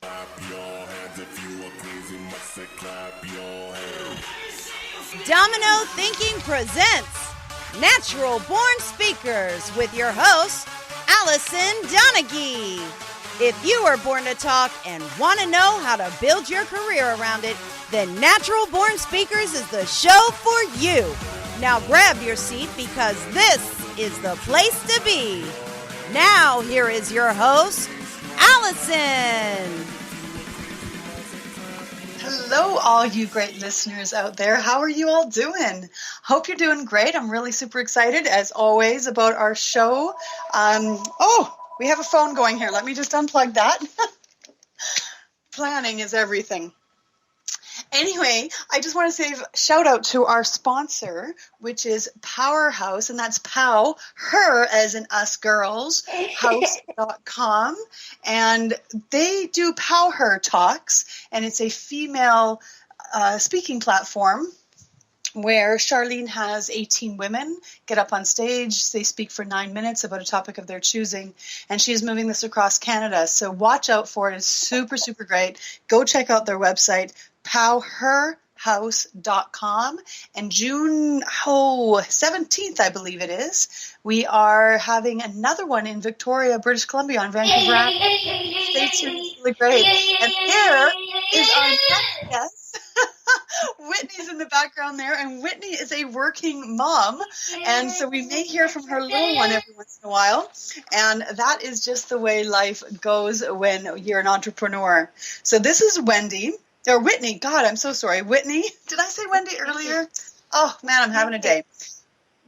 Clap your hands if you are crazy, must say clap your hands. Domino Thinking presents Natural Born Speakers with your host, Allison Donaghy. If you were born to talk and want to know how to build your career around it, then Natural Born Speakers is the show for you. Now grab your seat because this is the place to be. Now here is your host, Allison. Hello, all you great listeners out there. How are you all doing? Hope you're doing great. I'm really super excited, as always, about our show. We have a phone going here. Let me just unplug that. Planning is everything. Anyway, I just want to say shout out to our sponsor, which is Powerhouse, and that's POW, her as in us girls, house.com. And they do POW Her Talks, and it's a female speaking platform where Charlene has 18 women get up on stage. They speak for 9 minutes about a topic of their choosing, and she's moving this across Canada. So watch out for it. It's super, super great. Go check out their website, powherhouse.com. And June 17th, I believe it is, we are having another one in Victoria, British Columbia on Vancouver Island. Stay tuned. It's really great. And there is our next guest. Whitney's in the background there, and Whitney is a working mom, and so we may hear from her little one every once in a while, and that is just the way life goes when you're an entrepreneur. So this is Whitney. God, I'm so sorry. Whitney, did I say Wendy earlier? Oh, man, I'm having a day.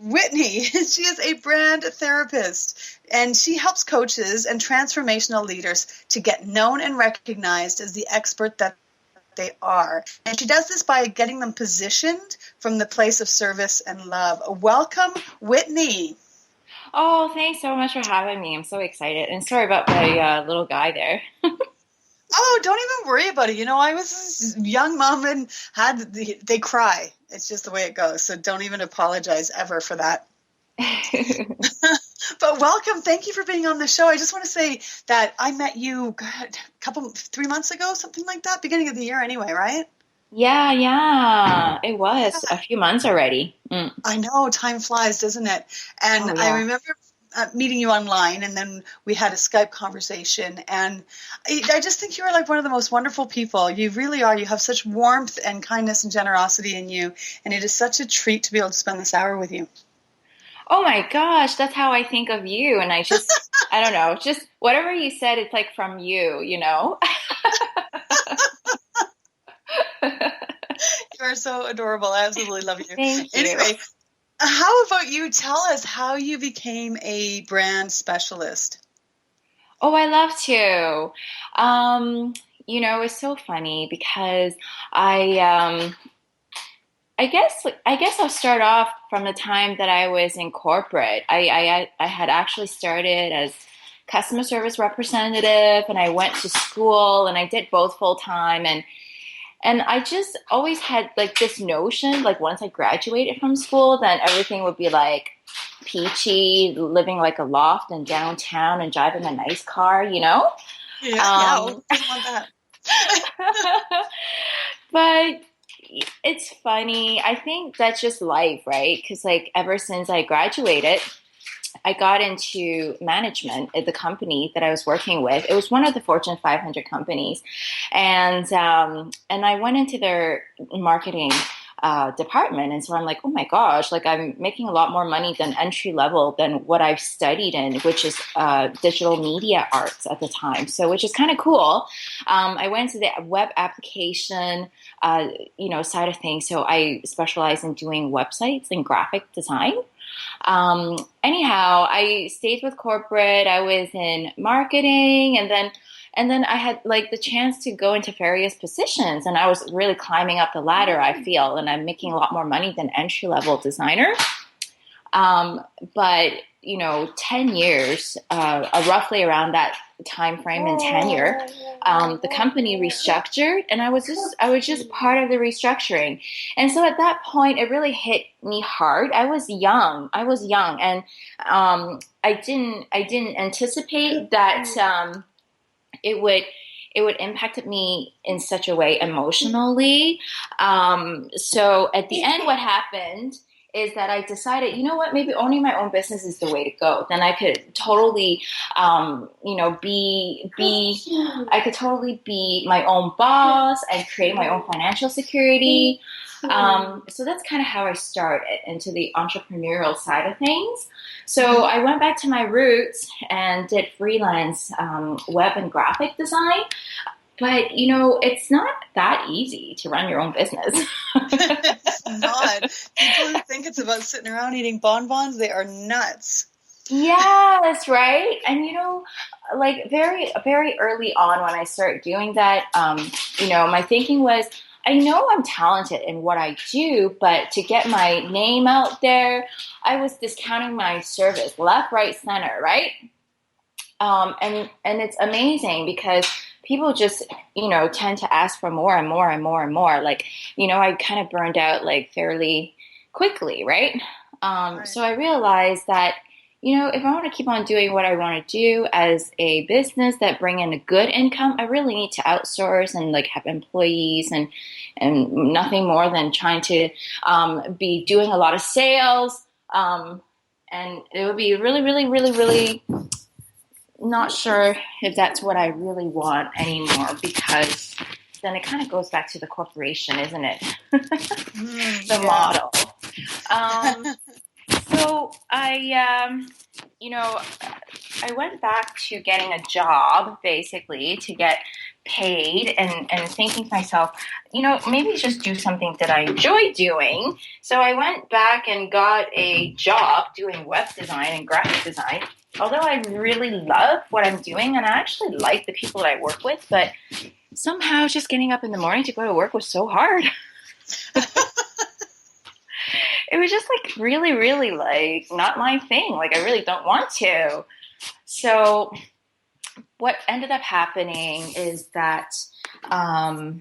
Whitney, she is a brand therapist, and she helps coaches and transformational leaders to get known and recognized as the expert that they are. And she does this by getting them positioned from the place of service and love. Welcome, Whitney. Oh, thanks so much for having me. I'm so excited. And sorry about my little guy there. Oh, don't even worry about it. You know, I was a young mom and they cry. It's just the way it goes. So don't even apologize ever for that. But welcome. Thank you for being on the show. I just want to say that I met you 3 months ago, something like that, beginning of the year anyway, right? Yeah. It was a few months already. I know. Time flies, doesn't it? And I remember meeting you online, and then we had a Skype conversation. And I just think you're like one of the most wonderful people. You really are. You have such warmth and kindness and generosity in you. And it is such a treat to be able to spend this hour with you. Oh my gosh, that's how I think of you. And I don't know, just whatever you said, it's like from you, you know? You are so adorable. I absolutely love you. Thank you. Anyway, how about you tell us how you became a brand specialist? Oh, I love to. It's so funny because I guess I'll start off from the time that I was in corporate. I had actually started as customer service representative, and I went to school, and I did both full time, and I just always had like this notion, like once I graduated from school, then everything would be like peachy, living like a loft in downtown and driving a nice car, you know? Yeah, I want that. But it's funny. I think that's just life, right? Because like ever since I graduated, I got into management at the company that I was working with. It was one of the Fortune 500 companies, and I went into their marketing department, and so I'm like, oh my gosh, like I'm making a lot more money than entry level than what I've studied in, which is digital media arts at the time. So, which is kind of cool. I went to the web application, side of things. So I specialize in doing websites and graphic design. Anyhow, I stayed with corporate. I was in marketing, and then I had like the chance to go into various positions, and I was really climbing up the ladder, I feel, and I'm making a lot more money than entry level designer. But 10 years, roughly around that time frame and tenure, the company restructured, and I was just part of the restructuring. And so at that point, it really hit me hard. I was young, and I didn't anticipate that it it would impact me in such a way emotionally. So at the end, what happened is that I decided, you know what, maybe owning my own business is the way to go. Then I could totally, I could totally be my own boss and create my own financial security. So that's kind of how I started into the entrepreneurial side of things. So I went back to my roots and did freelance web and graphic design. But, it's not that easy to run your own business. It's not. People who think it's about sitting around eating bonbons, they are nuts. Yes, right. And, like very, very early on when I started doing that, my thinking was, I know I'm talented in what I do, but to get my name out there, I was discounting my service left, right, center, right? And it's amazing because people just, tend to ask for more and more and more and more. Like, I kind of burned out like fairly quickly, right? Right. So I realized that, if I want to keep on doing what I want to do as a business that bring in a good income, I really need to outsource and like have employees and nothing more than trying to be doing a lot of sales. And it would be really, really, really, really not sure if that's what I really want anymore, because then it kind of goes back to the corporation, isn't it? The model. So I went back to getting a job basically to get paid and thinking to myself, maybe just do something that I enjoy doing. So I went back and got a job doing web design and graphic design. Although I really love what I'm doing and I actually like the people that I work with, but somehow just getting up in the morning to go to work was so hard. It was just like really, really like not my thing. Like I really don't want to. So what ended up happening is that I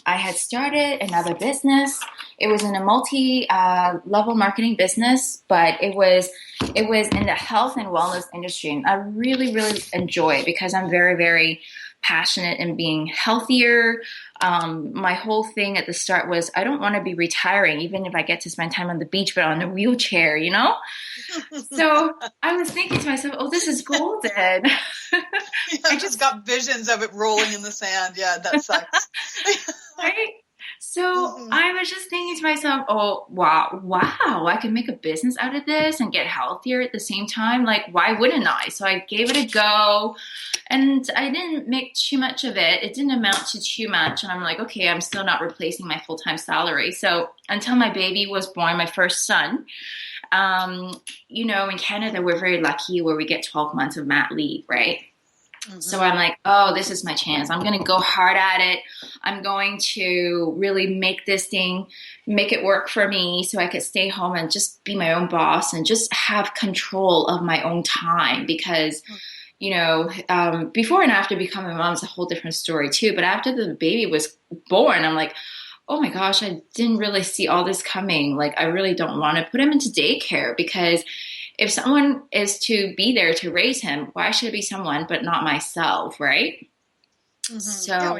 had started another business. It was in a multi-level marketing business, but it was in the health and wellness industry. And I really, really enjoy it because I'm very, very passionate in being healthier. My whole thing at the start was I don't want to be retiring, even if I get to spend time on the beach, but on a wheelchair, So I was thinking to myself, oh, this is golden. I just got visions of it rolling in the sand. Yeah, that sucks. Right? So I was just thinking to myself, oh, wow, I can make a business out of this and get healthier at the same time. Like, why wouldn't I? So I gave it a go and I didn't make too much of it. It didn't amount to too much. And I'm like, okay, I'm still not replacing my full-time salary. So until my baby was born, my first son, in Canada, we're very lucky where we get 12 months of mat leave, right? So I'm like, oh, this is my chance. I'm going to go hard at it. I'm going to really make it work for me so I could stay home and just be my own boss and just have control of my own time because, before and after becoming a mom is a whole different story too. But after the baby was born, I'm like, oh my gosh, I didn't really see all this coming. Like, I really don't want to put him into daycare because if someone is to be there to raise him, why should it be someone but not myself, right? So,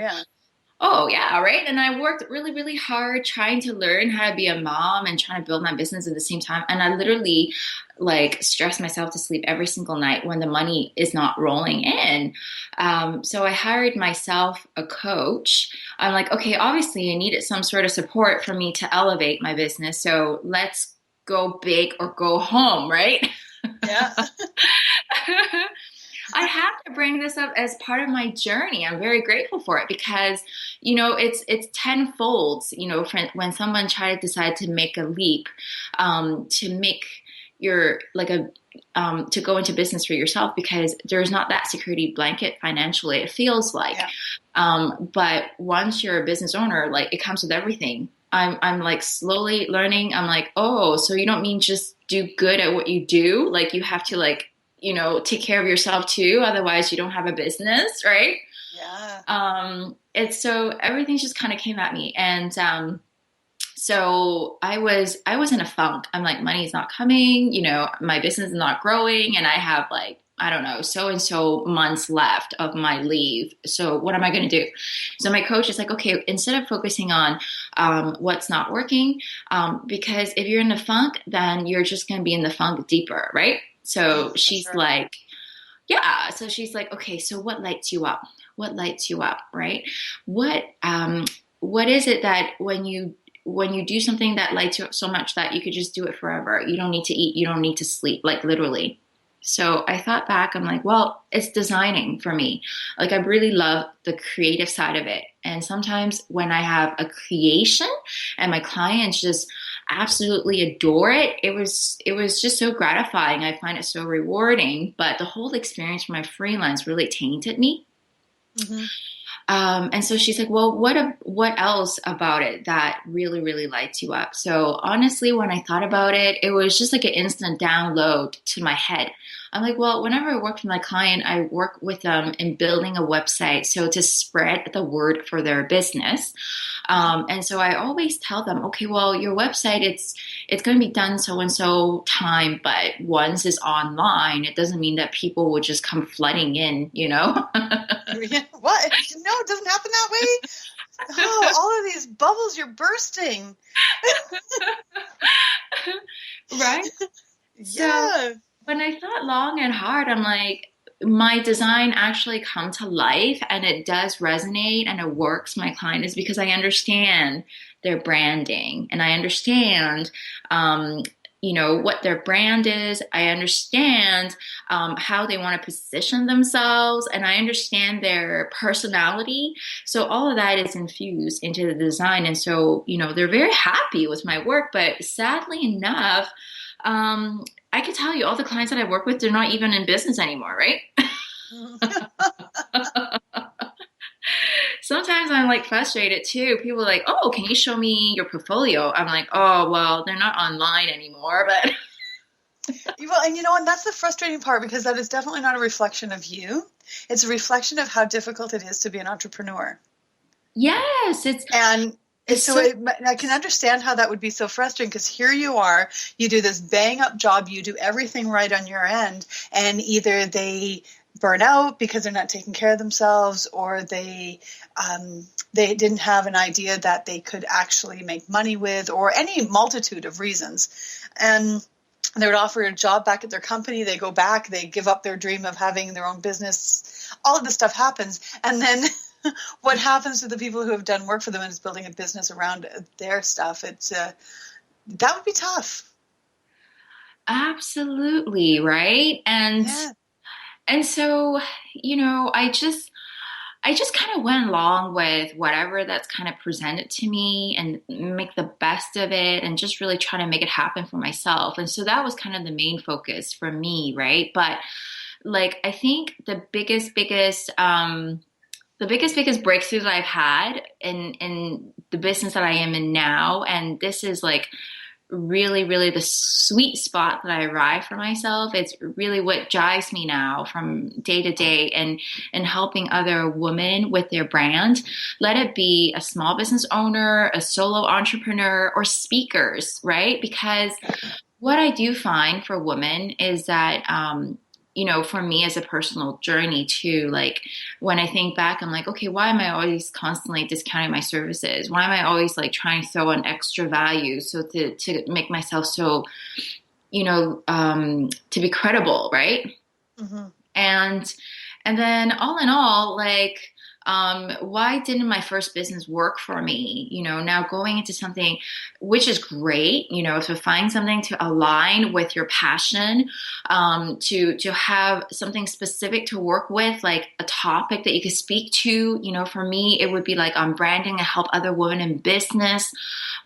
oh yeah, right? And I worked really, really hard trying to learn how to be a mom and trying to build my business at the same time. And I literally stress myself to sleep every single night when the money is not rolling in. So I hired myself a coach. I'm like, okay, obviously I needed some sort of support for me to elevate my business. So let's go big or go home, right? Yeah. I have to bring this up as part of my journey. I'm very grateful for it because, it's tenfold, when someone tries to decide to make a leap, to make to go into business for yourself because there's not that security blanket financially, it feels like. Yeah. But once you're a business owner, it comes with everything. I'm slowly learning. I'm like, oh, so you don't mean just do good at what you do? You have to take care of yourself too. Otherwise you don't have a business, right? Yeah. It's so everything just kind of came at me. And, so I was in a funk. I'm like, money's not coming, my business is not growing. And I have I don't know, so and so months left of my leave. So what am I going to do? So my coach is like, okay, instead of focusing on what's not working, because if you're in the funk, then you're just going to be in the funk deeper, right? So For she's sure. like, yeah. So she's like, okay, so what lights you up? What lights you up, right? What is it that when you do something that lights you up so much that you could just do it forever? You don't need to eat, you don't need to sleep, like literally. So I thought back, I'm like, well, it's designing for me. Like I really love the creative side of it. And sometimes when I have a creation and my clients just absolutely adore it, it was just so gratifying. I find it so rewarding. But the whole experience for my freelance really tainted me. Mm-hmm. And so she's like, well, what else about it that really, really lights you up? So honestly, when I thought about it, it was just like an instant download to my head. I'm like, well, whenever I work with my client, I work with them in building a website. So to spread the word for their business. And so I always tell them, okay, well, your website, it's going to be done so and so time, but once it's online, it doesn't mean that people will just come flooding in, you know? What? No, it doesn't happen that way. Oh, all of these bubbles you're bursting. Right? So Yeah. when I thought long and hard, I'm like, my design actually come to life and it does resonate and it works. My client is because I understand their branding and I understand, what their brand is. I understand how they want to position themselves and I understand their personality. So all of that is infused into the design. And so, they're very happy with my work, but sadly enough, I could tell you all the clients that I work with, they're not even in business anymore, right? Sometimes I'm like frustrated too. People are like, oh, can you show me your portfolio? I'm like, oh, well, they're not online anymore, but Well, and that's the frustrating part because that is definitely not a reflection of you. It's a reflection of how difficult it is to be an entrepreneur. yes, And it's so so I can understand how that would be so frustrating because here you are, you do this bang up job, you do everything right on your end, and either they burn out because they're not taking care of themselves, or they didn't have an idea that they could actually make money with, or any multitude of reasons. And they would offer a job back at their company. They go back, they give up their dream of having their own business. All of this stuff happens. And then what happens to the people who have done work for them and is building a business around their stuff? It's that would be tough. absolutely right. Yeah. And so, I just kind of went along with whatever that's kind of presented to me and make the best of it and just really try to make it happen for myself. And so that was kind of the main focus for me, right? But like I think the biggest breakthrough that I've had in the business that I am in now, and this is like really, really the sweet spot that I arrive for myself. It's really what drives me now from day to day and helping other women with their brand. Let it be a small business owner, a solo entrepreneur, or speakers, right? Because what I do find for women is that, for me as a personal journey too, like when I think back, I'm like, okay, why am I always constantly discounting my services? Why am I always like trying to throw on extra value so to make myself so, to be credible, right? Mm-hmm. And then all in all, like, why didn't my first business work for me? Now going into something which is great, to find something to align with your passion, to have something specific to work with, like a topic that you could speak to. For me, it would be like on branding and help other women in business.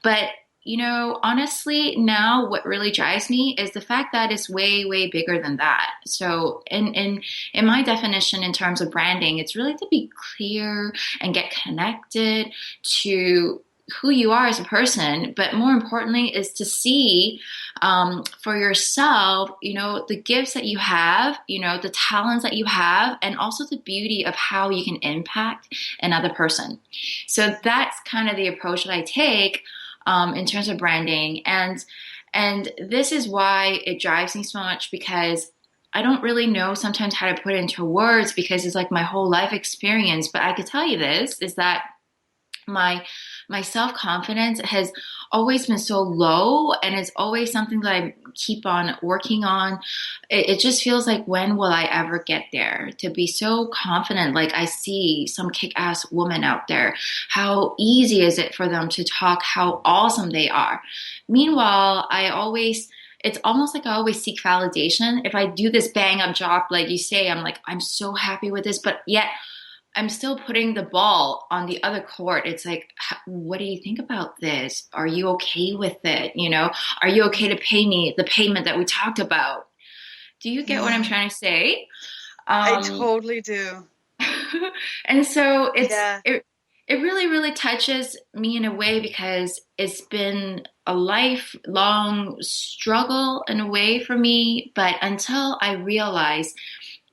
But honestly, now what really drives me is the fact that it's way, way bigger than that. So in my definition, in terms of branding, it's really to be clear and get connected to who you are as a person, but more importantly is to see for yourself, the gifts that you have, the talents that you have, and also the beauty of how you can impact another person. So that's kind of the approach that I take in terms of branding. And this is why it drives me so much, because I don't really know sometimes how to put it into words because it's like my whole life experience. But I could tell you this is that my my self-confidence has always been so low, and it's always something that I keep on working on. It just feels like, when will I ever get there to be so confident? Like, I see some kick-ass woman out there, how easy is it for them to talk how awesome they are. Meanwhile, it's almost like I always seek validation. If I do this bang up job, like you say, I'm like, I'm so happy with this, but yet I'm still putting the ball on the other court. It's like, what do you think about this? Are you okay with it? Are you okay to pay me the payment that we talked about? Do you get what I'm trying to say? I totally do. And so Yeah. it really, really touches me in a way, because it's been a lifelong struggle in a way for me. But until I realize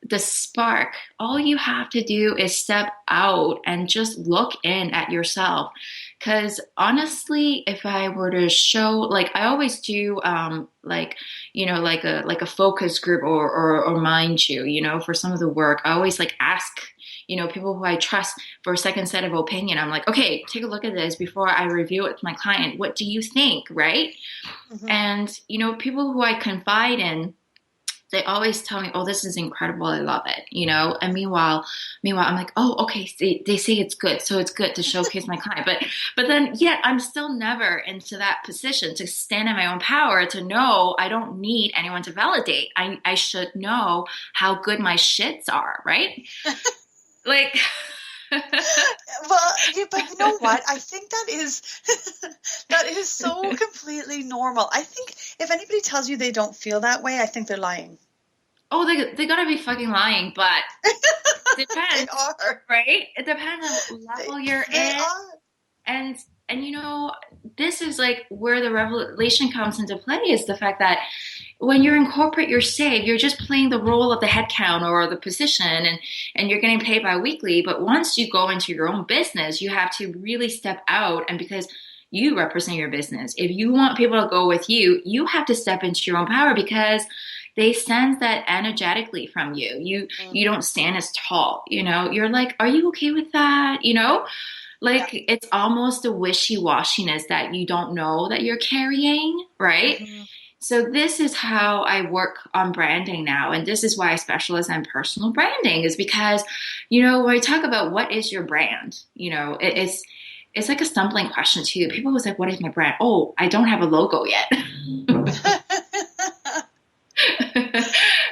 the spark, all you have to do is step out and just look in at yourself. Because honestly, if I were to show, like I always do, like a focus group or mind you, for some of the work, I always like ask people who I trust for a second set of opinion. I'm like, okay, take a look at this before I review it with my client. What do you think, right? Mm-hmm. And people who I confide in, they always tell me, oh, this is incredible, I love it, and meanwhile I'm like, oh, okay, they say it's good, so it's good to showcase my client, but then yet I'm still never into that position to stand in my own power, to know I don't need anyone to validate. I should know how good my shits are, right? Like well, yeah, but you know what? I think that is so completely normal. I think if anybody tells you they don't feel that way, I think they're lying. Oh, they gotta be fucking lying, but it depends. They are. Right? It depends on what level you're in. Are. And this is like where the revelation comes into play, is the fact that when you're in corporate, you're safe. You're just playing the role of the headcount or the position, and you're getting paid bi-weekly. But once you go into your own business, you have to really step out, and because you represent your business, if you want people to go with you, you have to step into your own power, because they sense that energetically from you. You don't stand as tall, You're like, are you okay with that? Like, yeah. It's almost a wishy-washiness that you don't know that you're carrying, right? Mm-hmm. So this is how I work on branding now. And this is why I specialize in personal branding, is because, when I talk about what is your brand, it's like a stumbling question too. People always like, what is my brand? Oh, I don't have a logo yet.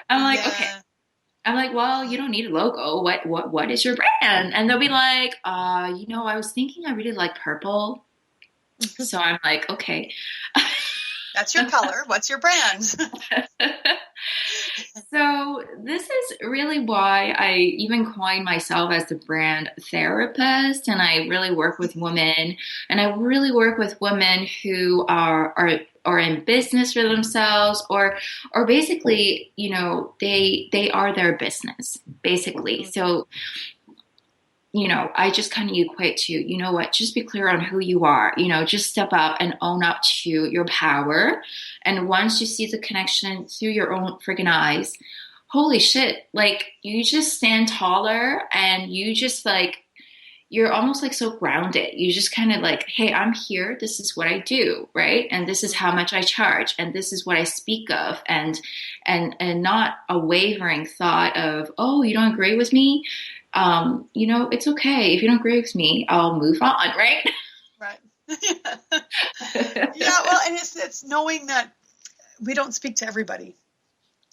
I'm like, yeah. Okay. I'm like, well, you don't need a logo. What is your brand? And they'll be like, I was thinking I really like purple. So I'm like, okay. That's your color. What's your brand? So this is really why I even coined myself as the brand therapist. And I really work with women, and I really work with women who are in business for themselves, or basically, they are their business, basically. So, I just kind of equate to, just be clear on who you are, just step out and own up to your power. And once you see the connection through your own freaking eyes, holy shit, like, you just stand taller, and you just like, you're almost like so grounded. You just kind of like, hey, I'm here. This is what I do, right? And this is how much I charge, and this is what I speak of, and not a wavering thought of, oh, you don't agree with me? It's okay. If you don't agree with me, I'll move on, right? Right. Yeah, well, and it's knowing that we don't speak to everybody.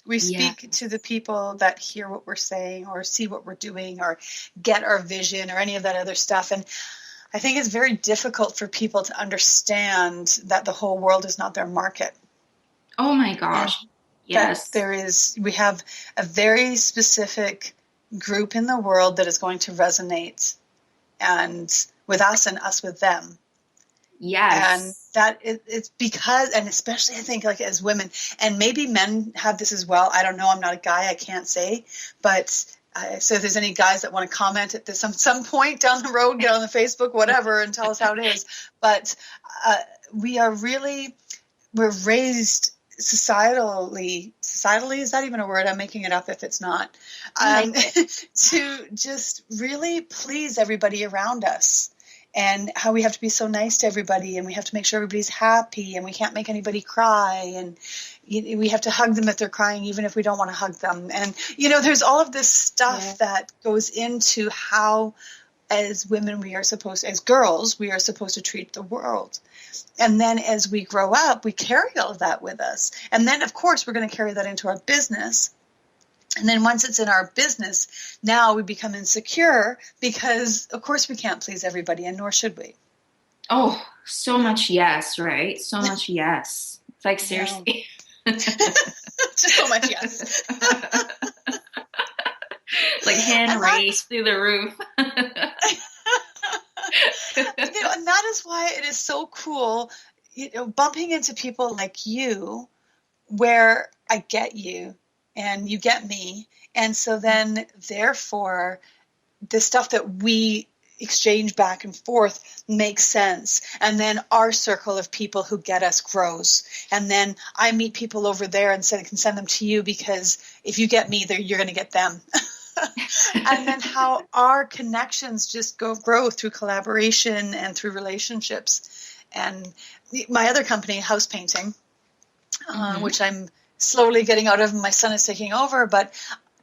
We speak to the people that hear what we're saying, or see what we're doing, or get our vision, or any of that other stuff. And I think it's very difficult for people to understand that the whole world is not their market. Oh my gosh. Yes. We have a very specific group in the world that is going to resonate, and with us, and us with them. Yes. And that it's because, and especially I think, like, as women, and maybe men have this as well. I don't know. I'm not a guy. I can't say. But so if there's any guys that want to comment at this some point down the road, get on the Facebook, whatever, and tell us how it is. But we're raised societally, is that even a word? I'm making it up if it's not. To just really please everybody around us, and how we have to be so nice to everybody, and we have to make sure everybody's happy, and we can't make anybody cry, and we have to hug them if they're crying, even if we don't want to hug them. And, there's all of this stuff that goes into how, as women, as girls, we are supposed to treat the world. And then as we grow up, we carry all of that with us. And then, of course, we're going to carry that into our business. And then once it's in our business, now we become insecure because, of course, we can't please everybody, and nor should we. Oh, so much yes, right? So much yes. It's like, seriously. Just so much yes. Like hand raised through the roof. And that is why it is so cool, bumping into people like you, where I get you and you get me. And so then, therefore, the stuff that we exchange back and forth makes sense. And then our circle of people who get us grows. And then I meet people over there and can send them to you, because if you get me, you're going to get them. And then how our connections just grow through collaboration and through relationships. And my other company, house painting, which I'm slowly getting out of, my son is taking over, but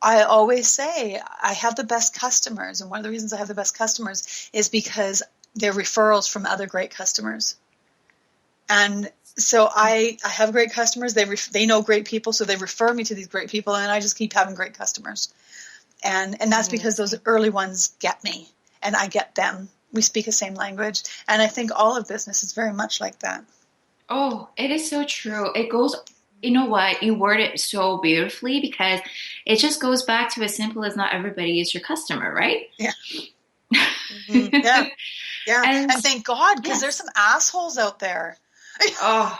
I always say I have the best customers. And one of the reasons I have the best customers is because they're referrals from other great customers. And so I have great customers. They know great people, so they refer me to these great people, and I just keep having great customers. And that's because those early ones get me, and I get them. We speak the same language. And I think all of business is very much like that. Oh, it is so true. It goes, you know what? You word it so beautifully, because it just goes back to as simple as not everybody is your customer, right? Yeah. Mm-hmm. Yeah. And thank God, because there's some assholes out there. Oh,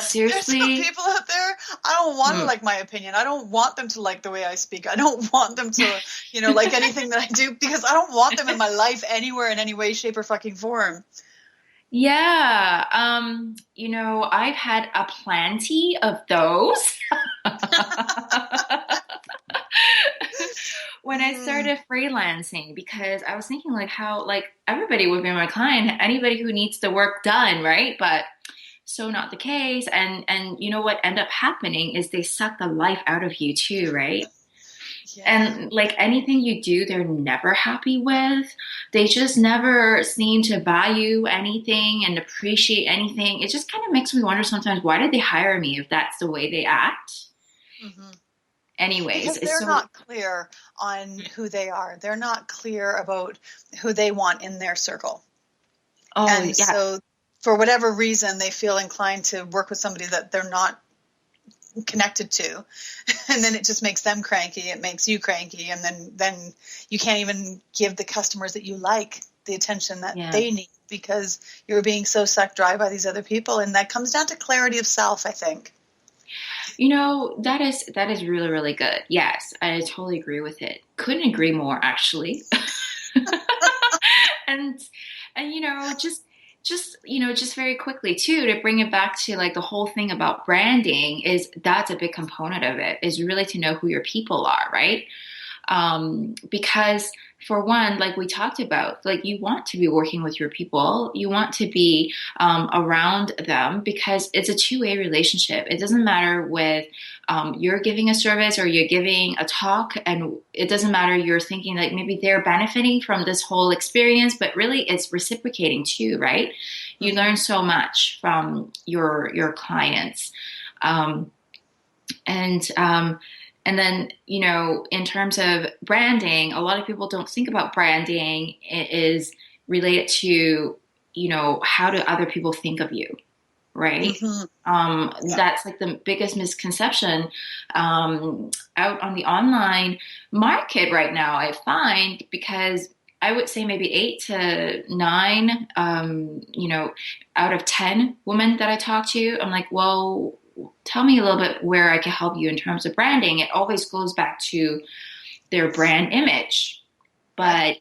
seriously. There's some people out there, I don't want to like my opinion. I don't want them to like the way I speak. I don't want them to, like anything that I do, because I don't want them in my life anywhere, in any way, shape, or fucking form. Yeah. I've had a plenty of those. When I started freelancing, because I was thinking how everybody would be my client, anybody who needs the work done, right? But so not the case. And what ended up happening is they suck the life out of you too, right? Yeah. And anything you do, they're never happy with. They just never seem to value anything and appreciate anything. It just kind of makes me wonder sometimes, why did they hire me if that's the way they act? Mm-hmm. Anyways, because they're not clear on who they are. They're not clear about who they want in their circle. Oh, and so for whatever reason, they feel inclined to work with somebody that they're not connected to. And then it just makes them cranky. It makes you cranky. And then you can't even give the customers that you like the attention that they need, because you're being so sucked dry by these other people. And that comes down to clarity of self, I think. That is really, really good. Yes, I totally agree with it. Couldn't agree more, actually. and just very quickly too, to bring it back to the whole thing about branding, that's a big component of it, is really to know who your people are, right? Because for one, like we talked about, you want to be working with your people, you want to be around them, because it's a two-way relationship. It doesn't matter with you're giving a service or you're giving a talk, and it doesn't matter, you're thinking maybe they're benefiting from this whole experience, but really it's reciprocating too, right? You learn so much from your clients. And then, in terms of branding, a lot of people don't think about branding is related to, how do other people think of you, right? Mm-hmm. That's the biggest misconception out on the online market right now, I find, because I would say maybe 8 to 9, out of 10 women that I talk to, I'm like, well, tell me a little bit where I can help you in terms of branding. It always goes back to their brand image, but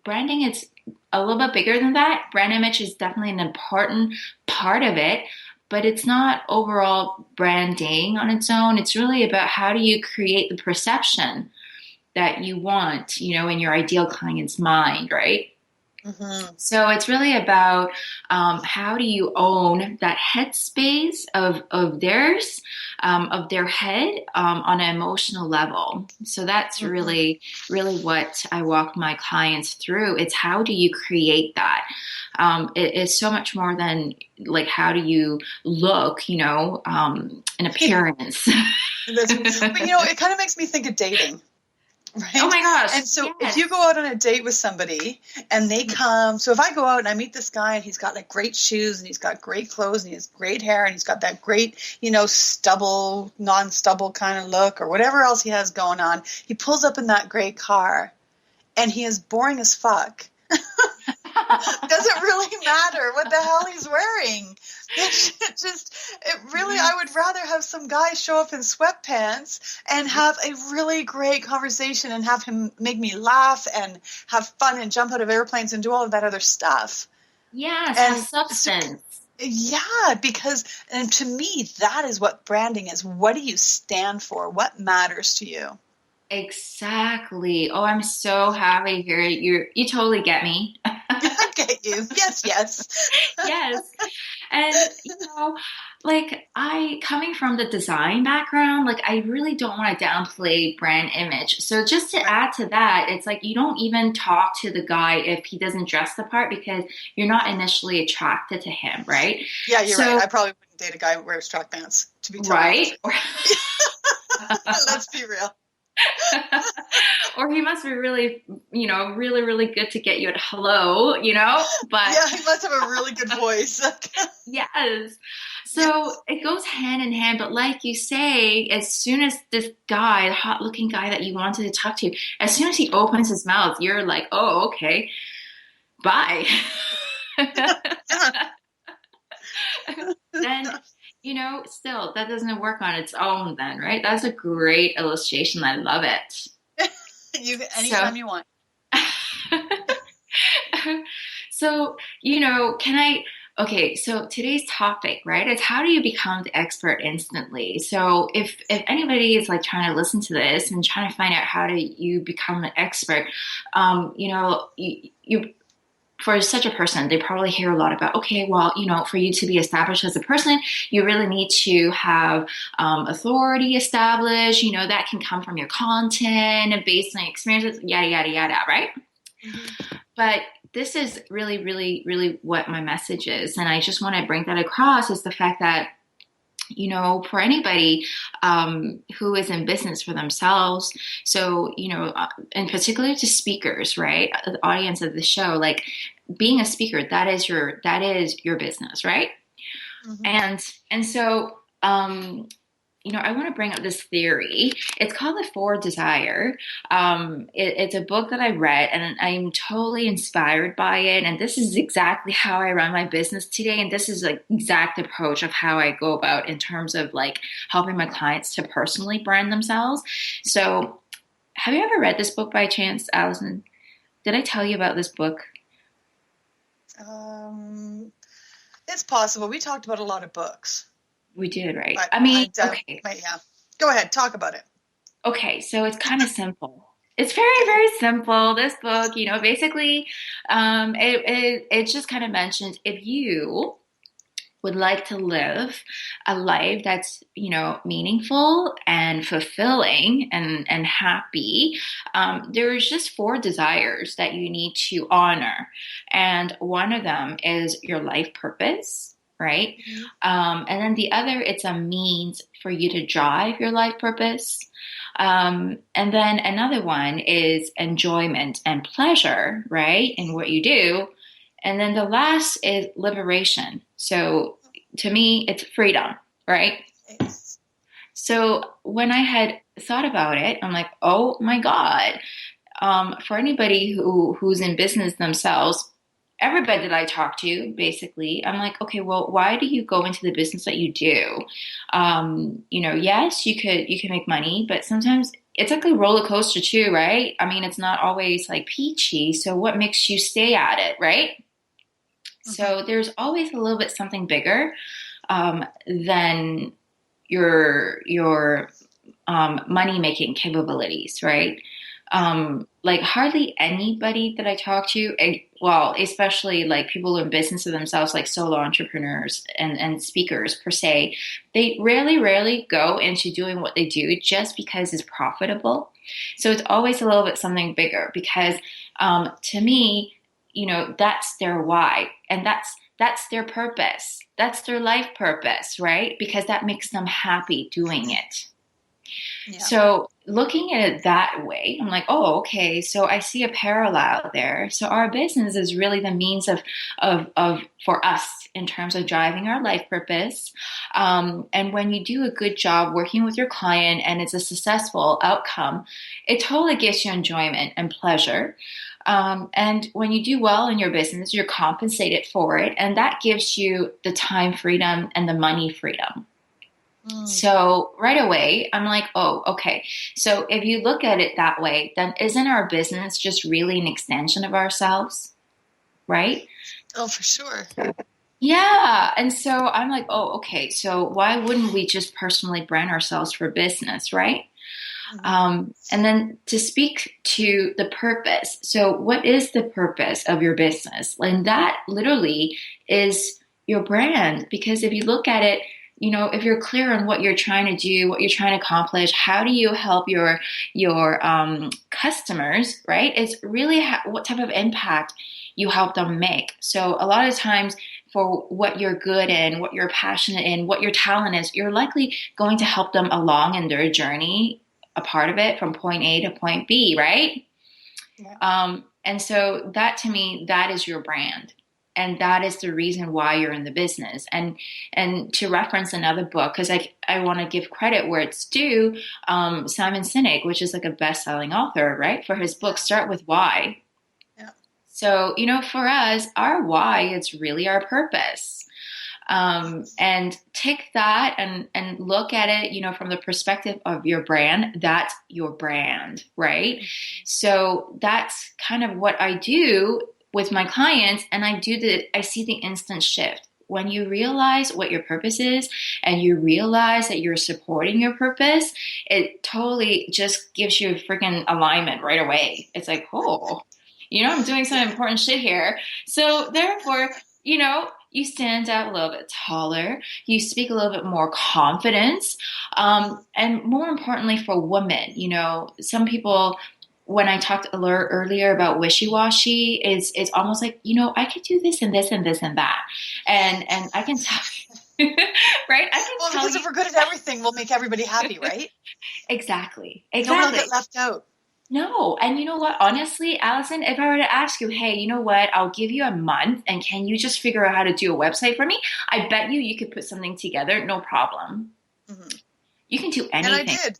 branding is a little bit bigger than that. Brand image is definitely an important part of it, but it's not overall branding on its own. It's really about how do you create the perception that you want, in your ideal client's mind, right? Mm-hmm. So it's really about how do you own that headspace of theirs, of their head on an emotional level. So that's really, really what I walk my clients through. It's how do you create that? It is so much more than like how do you look, an appearance. But it kind of makes me think of dating. Right. Oh my gosh. And so yes. if you go out on a date with somebody and they come, so if I go out and I meet this guy and he's got like great shoes and he's got great clothes and he has great hair and he's got that great, stubble, non-stubble kind of look or whatever else he has going on, he pulls up in that great car and he is boring as fuck. Doesn't really matter what the hell he's wearing. I would rather have some guy show up in sweatpants and have a really great conversation and have him make me laugh and have fun and jump out of airplanes and do all of that other stuff. Yes, and have substance. Yeah, and to me, that is what branding is. What do you stand for? What matters to you? Exactly. Oh, I'm so happy to hear it. You totally get me. I get you. Yes. Yes. And, coming from the design background, I really don't want to downplay brand image. So just to add to that, it's like you don't even talk to the guy if he doesn't dress the part because you're not initially attracted to him, right? Yeah, you're right. I probably wouldn't date a guy who wears track pants, to be totally honest. Let's be real. Or he must be really, really, really good to get you at hello, but yeah, he must have a really good voice. Yes. So it goes hand in hand. But like you say, as soon as this guy, the hot looking guy that you wanted to talk to, as soon as he opens his mouth, you're like, oh, okay, bye. Then, still that doesn't work on its own then, right? That's a great illustration. I love it. Anytime you want. So, so today's topic, right, is how do you become the expert instantly? So if anybody is trying to listen to this and trying to find out how do you become an expert, you for such a person, they probably hear a lot about, okay, well, for you to be established as a person, you really need to have authority established, that can come from your content and based on experiences, yada, yada, yada, right? Mm-hmm. But this is really, really, really what my message is. And I just want to bring that across is the fact that, for anybody who is in business for themselves, so, and particularly to speakers, right, the audience of the show, being a speaker, that is your business, right? Mm-hmm. And so, I want to bring up this theory. It's called The Four Desire. It's a book that I read, and I'm totally inspired by it. And this is exactly how I run my business today. And this is the exact approach of how I go about in terms of helping my clients to personally brand themselves. So, have you ever read this book by chance, Allison? Did I tell you about this book? It's possible. We talked about a lot of books. We did, right? Okay. Yeah. Go ahead. Talk about it. Okay. So it's kind of simple. It's very, very simple. This book, basically, it just kind of mentions if you would like to live a life that's, meaningful and fulfilling and happy, there's just four desires that you need to honor. And one of them is your life purpose. Right? Mm-hmm. And then the other, it's a means for you to drive your life purpose. And then another one is enjoyment and pleasure, right? In what you do. And then the last is liberation. So to me, it's freedom, right? Yes. So when I had thought about it, I'm like, oh my God, for anybody who's in business themselves, everybody that I talk to, basically, I'm like, okay, well, why do you go into the business that you do? Yes, you can make money, but sometimes it's like a roller coaster too, right? I mean, it's not always peachy. So what makes you stay at it, right? Mm-hmm. So there's always a little bit something bigger. than your money making capabilities, right? Like hardly anybody that I talk to, well, especially like people in business of themselves, like solo entrepreneurs and speakers per se, they rarely go into doing what they do just because it's profitable. So it's always a little bit something bigger because to me, that's their why, and that's their purpose. That's their life purpose, right? Because that makes them happy doing it. Yeah. So looking at it that way, I'm like, oh, okay. So I see a parallel there. So our business is really the means of for us in terms of driving our life purpose. And when you do a good job working with your client and it's a successful outcome, it totally gives you enjoyment and pleasure. And when you do well in your business, you're compensated for it. And that gives you the time freedom and the money freedom. So right away, I'm like, oh, okay. So if you look at it that way, then isn't our business just really an extension of ourselves? Right? Oh, for sure. Yeah. And so I'm like, oh, okay. So why wouldn't we just personally brand ourselves for business? Right. And then to speak to the purpose. So what is the purpose of your business? And that literally is your brand. Because if you look at it, if you're clear on what you're trying to do, what you're trying to accomplish, how do you help your customers, right? It's really what type of impact you help them make. So a lot of times for what you're good in, what you're passionate in, what your talent is, you're likely going to help them along in their journey, a part of it from point A to point B, right? Yeah. And so that to me, that is your brand. And that is the reason why you're in the business. And to reference another book, because I want to give credit where it's due, Simon Sinek, which is like a best-selling author, right? For his book, Start With Why. Yeah. So, for us, our why is really our purpose. And take that and look at it, from the perspective of your brand. That's your brand, right? So that's kind of what I do with my clients, and I see the instant shift. When you realize what your purpose is and you realize that you're supporting your purpose, it totally just gives you a freaking alignment right away. It's like, oh, I'm doing some important shit here. So therefore, you stand out a little bit taller, you speak a little bit more confidence, and more importantly for women, some people, when I talked earlier about wishy-washy, it's almost like, I could do this and this and this and that. And I can tell you, right? Because if we're good at everything, we'll make everybody happy, right? Exactly. Nobody will get left out. No. And you know what? Honestly, Allison, if I were to ask you, hey, you know what? I'll give you a month and can you just figure out how to do a website for me? I bet you could put something together. No problem. Mm-hmm. You can do anything. And I did.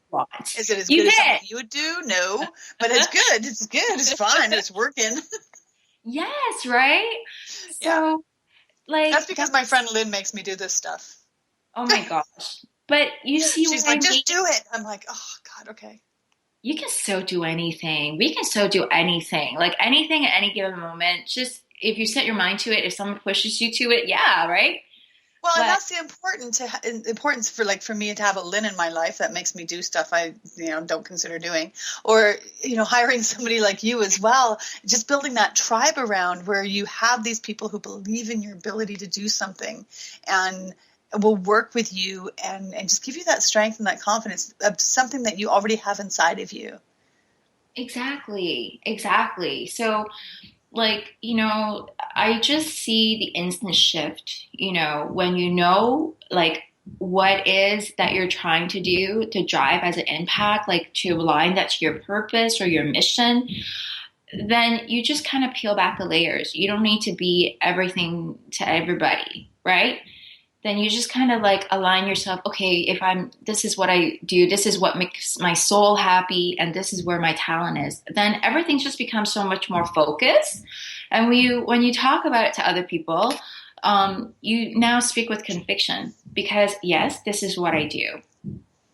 Is it as good as something you would do? No, but it's good. It's good. It's fine. It's working. Yes, right? So, that's because my friend Lynn makes me do this stuff. Oh my gosh. But you see she's like, just do it. I'm like, oh God, okay. You can so do anything. We can so do anything. Like anything at any given moment. Just if you set your mind to it, if someone pushes you to it, yeah, right? Well, and that's the importance for me to have a Lynn in my life that makes me do stuff I don't consider doing, or hiring somebody like you as well. Just building that tribe around where you have these people who believe in your ability to do something, and will work with you and just give you that strength and that confidence of something that you already have inside of you. Exactly. So, I just see the instant shift, when what is that you're trying to do to drive as an impact, to align that to your purpose or your mission, then you just kind of peel back the layers. You don't need to be everything to everybody, right? Then you just kind of align yourself. Okay, this is what I do. This is what makes my soul happy. And this is where my talent is. Then everything just becomes so much more focused. And when you talk about it to other people, you now speak with conviction because yes, this is what I do.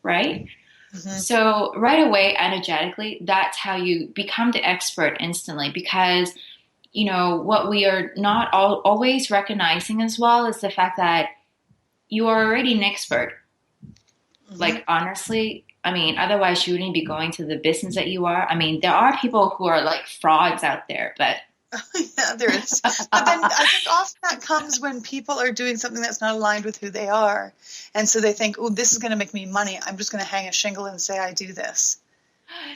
Right. Mm-hmm. So right away, energetically, that's how you become the expert instantly because, what we are not always recognizing as well is the fact that you are already an expert. Mm-hmm. Like, honestly, I mean, otherwise you wouldn't be going to the business that you are. I mean, there are people who are like frauds out there, but Yeah, there is. But then I think often that comes when people are doing something that's not aligned with who they are. And so they think, oh, this is going to make me money. I'm just going to hang a shingle and say I do this.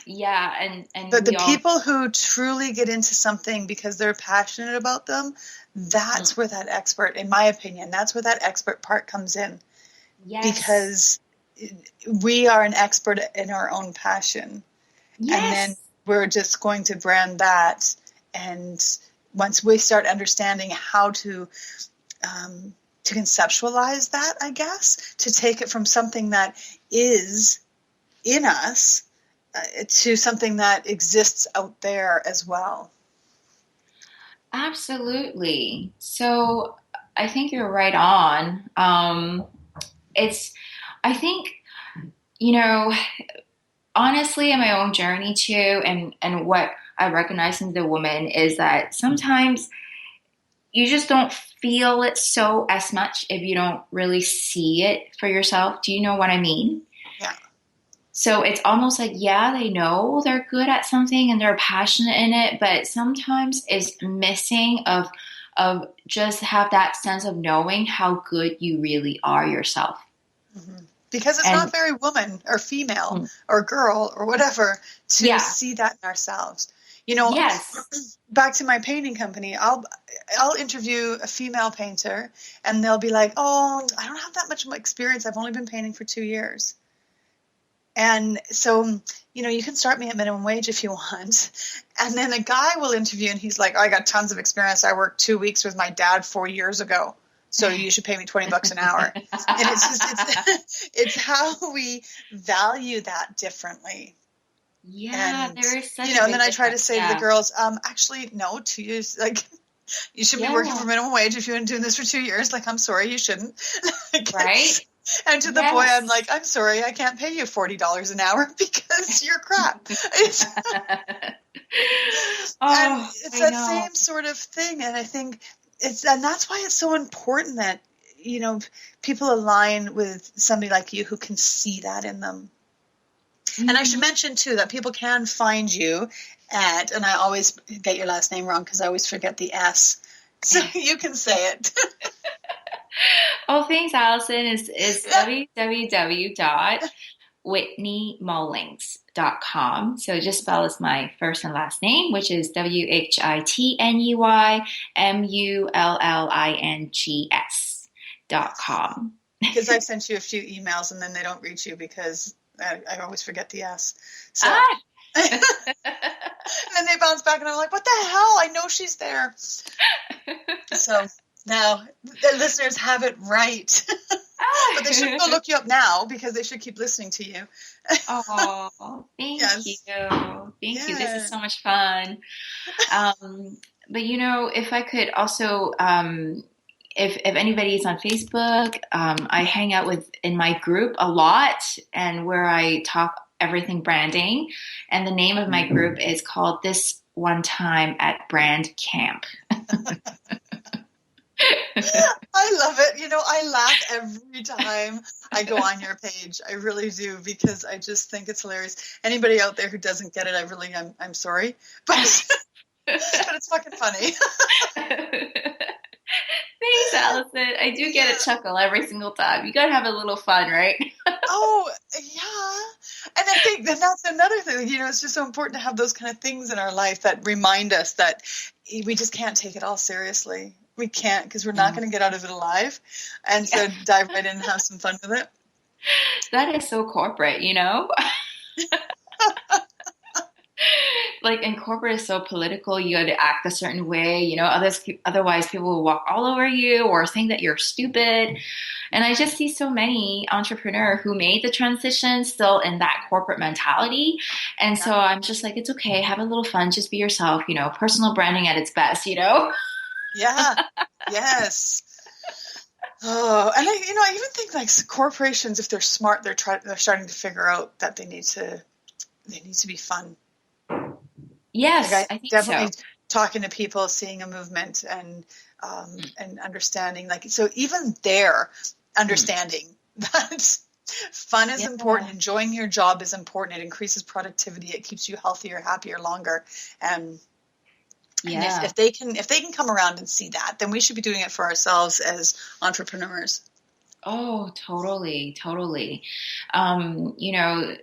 yeah, and But we the all, people who truly get into something because they're passionate about them, that's where that expert, in my opinion, that's where that expert part comes in. yes, Because we are an expert in our own passion. yes, And then we're just going to brand that. And once we start understanding how to conceptualize that, I guess, to take it from something that is in us to something that exists out there as well. absolutely. So I think you're right on. It's, I think, you know, honestly, in my own journey too, and what I recognize in the woman is that sometimes you just don't feel it so as much if you don't really see it for yourself. Do you know what I mean? Yeah. So it's almost like, yeah, they know they're good at something and they're passionate in it, but sometimes it's missing of just have that sense of knowing how good you really are yourself. Mm-hmm. Because it's And not very woman or female or girl or whatever to yeah, see that in ourselves. You know, yes, back to my painting company, I'll interview a female painter and they'll be like, oh, I don't have that much experience. I've only been painting for 2 years. And so, you know, you can start me at minimum wage if you want. And then a guy will interview and he's like, oh, I got tons of experience. I worked 2 weeks with my dad 4 years ago. So you should pay me $20 an hour. And it's just, it's how we value that differently. yeah, And, there is such you know, a and big then I try to difference. say to the Yeah, girls, actually, no, 2 years, like, you should be working for yeah, minimum wage if you've been doing this for 2 years. Like, I'm sorry, you shouldn't. right? And to the boy, I'm Yes. like, I'm sorry, I can't pay you $40 an hour because you're crap. It's, and Oh, it's I that know. same sort of thing. And I think and that's why it's so important that, you know, people align with somebody like you who can see that in them. And I should mention, too, that people can find you at, and I always get your last name wrong because I always forget the S. So you can say it. Oh, thanks, Allison. Is www.whitneymullings.com. So just spell as my first and last name, which is WHITNEYMULLINGS.com. Because I sent you a few emails and then they don't reach you because I always forget the S. So. Ah! And then they bounce back and I'm like, what the hell? I know she's there. So now the listeners have it right. But they should go look you up now because they should keep listening to you. Oh, thank Yes. you. Thank you. This is so much fun. But you know, if I could also, if anybody's on Facebook, I hang out in my group a lot and where I talk everything branding. And the name of my group is called This One Time at Brand Camp. I love it. You know, I laugh every time I go on your page. I really do because I just think it's hilarious. Anybody out there who doesn't get it, I'm sorry, but it's fucking funny. Thanks, Allison. I do get a chuckle every single time. You gotta have a little fun, right? Oh, yeah. And I think that's another thing, you know, it's just so important to have those kind of things in our life that remind us that we just can't take it all seriously. We can't because we're not going to get out of it alive. And so dive right in and have some fun with it. That is so corporate, you know? Like, in corporate is so political. You got to act a certain way, you know, otherwise people will walk all over you or think that you're stupid. And I just see so many entrepreneurs who made the transition still in that corporate mentality. And so I'm just like, it's okay. Have a little fun. Just be yourself, you know, personal branding at its best, you know? Yeah. Yes. Oh, and I even think like corporations, if they're smart, they're starting to figure out that they need to be fun. Yes, like I think definitely so. talking to people, seeing a movement, and understanding. Like, so even there, understanding that fun is important. Enjoying your job is important. It increases productivity. It keeps you healthier, happier, longer. And if they can come around and see that, then we should be doing it for ourselves as entrepreneurs. Oh, totally, totally. You know,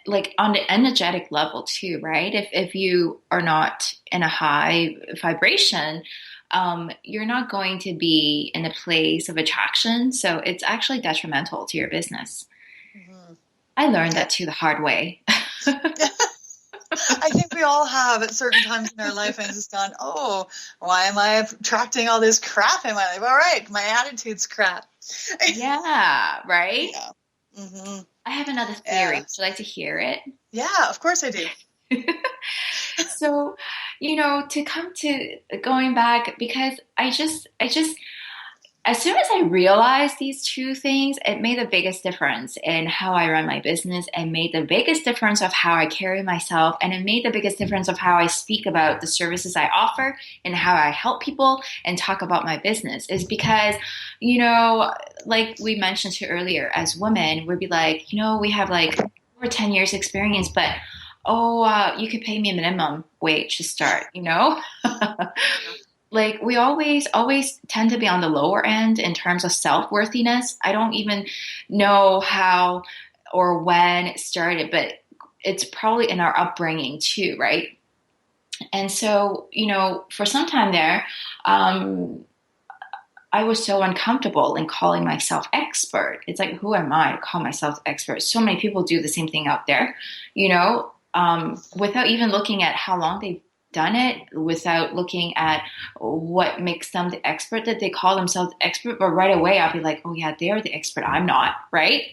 like on the energetic level too, right? If you are not in a high vibration, you're not going to be in a place of attraction. So it's actually detrimental to your business. Mm-hmm. I learned that too the hard way. I think we all have at certain times in our life and just gone, oh, why am I attracting all this crap in my life? All right, my attitude's crap. Yeah, right? Yeah. Mm-hmm. I have another theory. Would you like to hear it? Yeah, of course I do. So, you know, to come to going back, because I just, as soon as I realized these two things, it made the biggest difference in how I run my business, and made the biggest difference of how I carry myself, and it made the biggest difference of how I speak about the services I offer and how I help people and talk about my business. Is because, you know, like we mentioned to earlier, as women, we'd be like, you know, we have like over 10 years experience, but you could pay me a minimum wage to start, you know? Like we always tend to be on the lower end in terms of self-worthiness. I don't even know how or when it started, but it's probably in our upbringing too, right? And so, you know, for some time there, I was so uncomfortable in calling myself expert. It's like, who am I to call myself expert? So many people do the same thing out there, you know, without even looking at how long they've done it, without looking at what makes them the expert, that they call themselves expert. But right away, I'll be like, oh yeah, they're the expert. I'm not, right?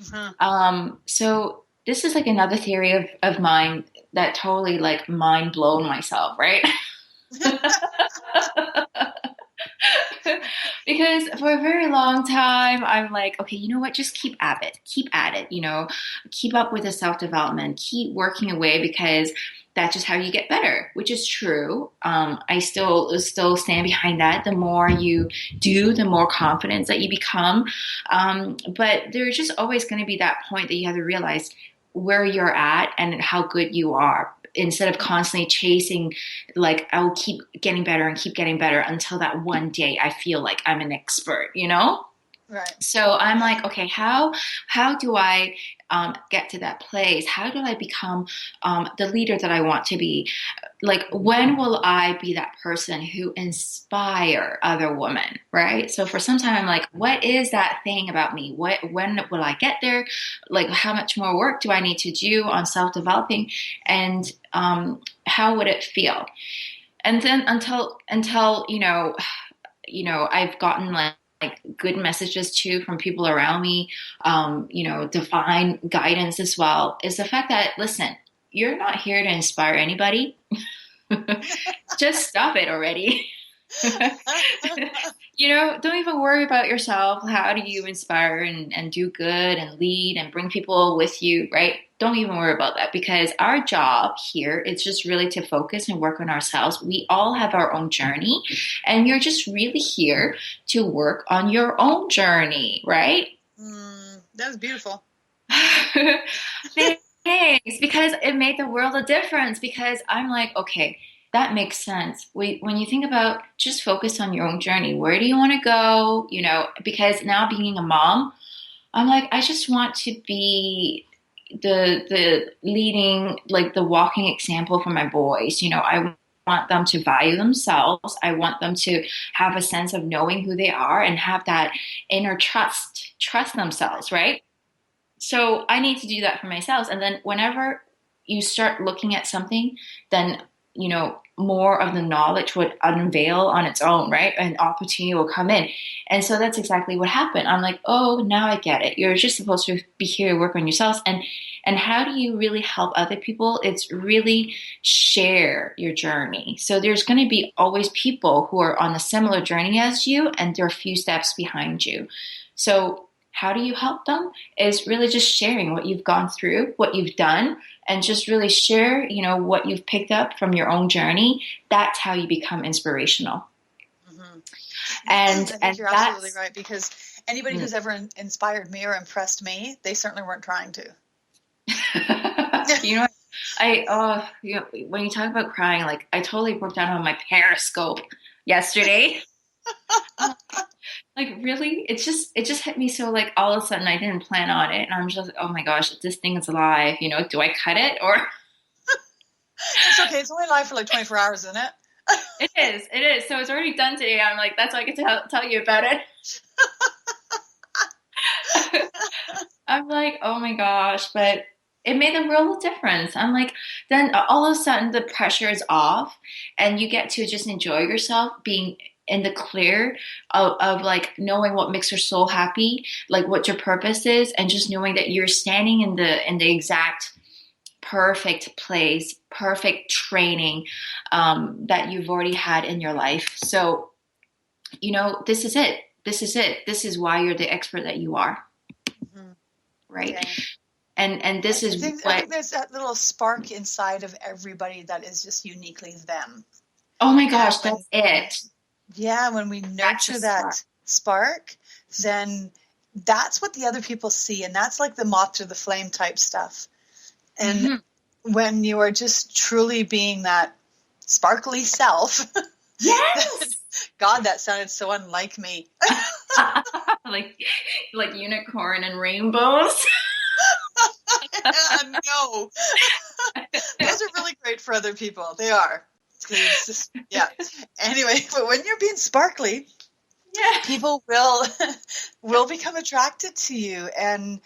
Mm-hmm. So this is like another theory of mine that totally like mind blown myself, right? Because for a very long time, I'm like, okay, you know what? Just keep at it, you know, keep up with the self-development, keep working away, because that's just how you get better, which is true. I still stand behind that. The more you do, the more confidence that you become. But there's just always going to be that point that you have to realize where you're at and how good you are, instead of constantly chasing, like, I'll keep getting better until that one day I feel like I'm an expert, you know? Right. So I'm like, okay, how do I get to that place? How do I become the leader that I want to be? Like, when will I be that person who inspire other women, right? So for some time, I'm like, what is that thing about me? When will I get there? Like, how much more work do I need to do on self-developing? And how would it feel? And then until you know, I've gotten like good messages too from people around me, you know, divine guidance as well, is the fact that, listen, you're not here to inspire anybody. Just stop it already. You know, don't even worry about yourself. How do you inspire and do good and lead and bring people with you, right? Don't even worry about that, because our job here is just really to focus and work on ourselves. We all have our own journey, and you're just really here to work on your own journey, right? That was beautiful. Thanks, because it made the world a difference, because I'm like, okay, that makes sense. When you think about just focus on your own journey, where do you want to go? You know, because now being a mom, I'm like, I just want to be the leading, like the walking example for my boys. You know, I want them to value themselves. I want them to have a sense of knowing who they are and have that inner trust themselves, right? So I need to do that for myself. And then whenever you start looking at something, then, you know, more of the knowledge would unveil on its own, right? An opportunity will come in. And so that's exactly what happened. I'm like, oh, now I get it. You're just supposed to be here to work on yourselves. And how do you really help other people? It's really share your journey. So there's going to be always people who are on a similar journey as you, and they're a few steps behind you. So how do you help them? Is really just sharing what you've gone through, what you've done, and just really share, you know, what you've picked up from your own journey. That's how you become inspirational. Mm-hmm. And I think you're absolutely right, because Anybody who's ever inspired me or impressed me, they certainly weren't trying to. You know, when you talk about crying, like I totally broke down on my Periscope yesterday. Like really, it just hit me so like all of a sudden I didn't plan on it, and I'm just like, oh my gosh, this thing is alive. You know, do I cut it or? It's okay. It's only live for like 24 hours, isn't it? It is. So it's already done today. I'm like, that's why I get to tell you about it. I'm like, oh my gosh, but it made a real difference. I'm like, then all of a sudden the pressure is off and you get to just enjoy yourself being in the clear of like knowing what makes your soul happy, like what your purpose is, and just knowing that you're standing in the exact perfect place, perfect training that you've already had in your life. So, you know, this is it. This is why you're the expert that you are. Mm-hmm. Right. Okay. And this I is think there's that little spark inside of everybody that is just uniquely them. Oh my gosh, that's it. Yeah, when we nurture that spark, then that's what the other people see, and that's like the moth to the flame type stuff. And when you are just truly being that sparkly self, yes. God, that sounded so unlike me. like unicorn and rainbows. No, those are really great for other people. They are. Yeah. Anyway, but when you're being sparkly, people will become attracted to you, and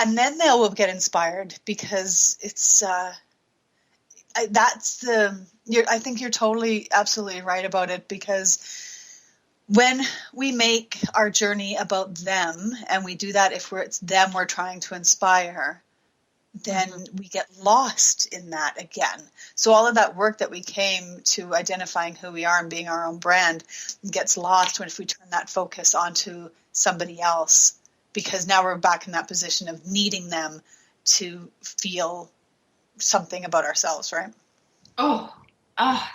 then they will get inspired because it's I think you're totally absolutely right about it, because when we make our journey about them, and we do that if it's them we're trying to inspire, then we get lost in that again. So all of that work that we came to identifying who we are and being our own brand gets lost if we turn that focus onto somebody else, because now we're back in that position of needing them to feel something about ourselves, right? Oh,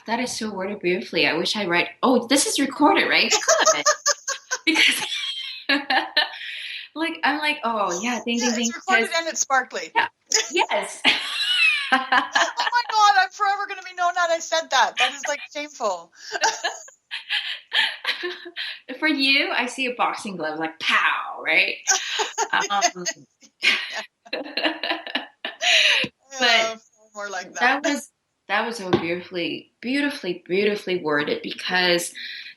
that is so worded beautifully. I wish I read. Oh, this is recorded, right? Good. Because like I'm like, oh yeah, it's recorded and it's sparkly. Yeah. Yes. Oh my God, I'm forever going to be known that I said that. That is like shameful. For you, I see a boxing glove, like pow, right? But more like that. That was so beautifully worded, because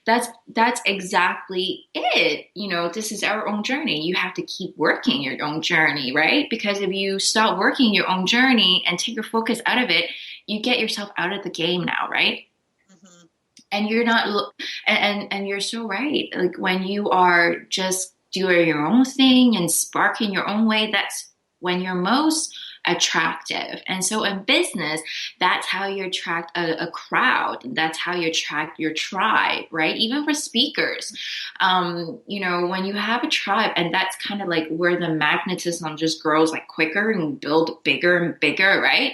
that's exactly it. You know, this is our own journey. You have to keep working your own journey, right? Because if you stop working your own journey and take your focus out of it, you get yourself out of the game now, right? Mm-hmm. And you're not, and you're so right. Like when you are just doing your own thing and sparking your own way, that's when you're most attractive. And so in business, that's how you attract a crowd. That's how you attract your tribe, right? Even for speakers, you know, when you have a tribe, and that's kind of like where the magnetism just grows like quicker and build bigger and bigger, right?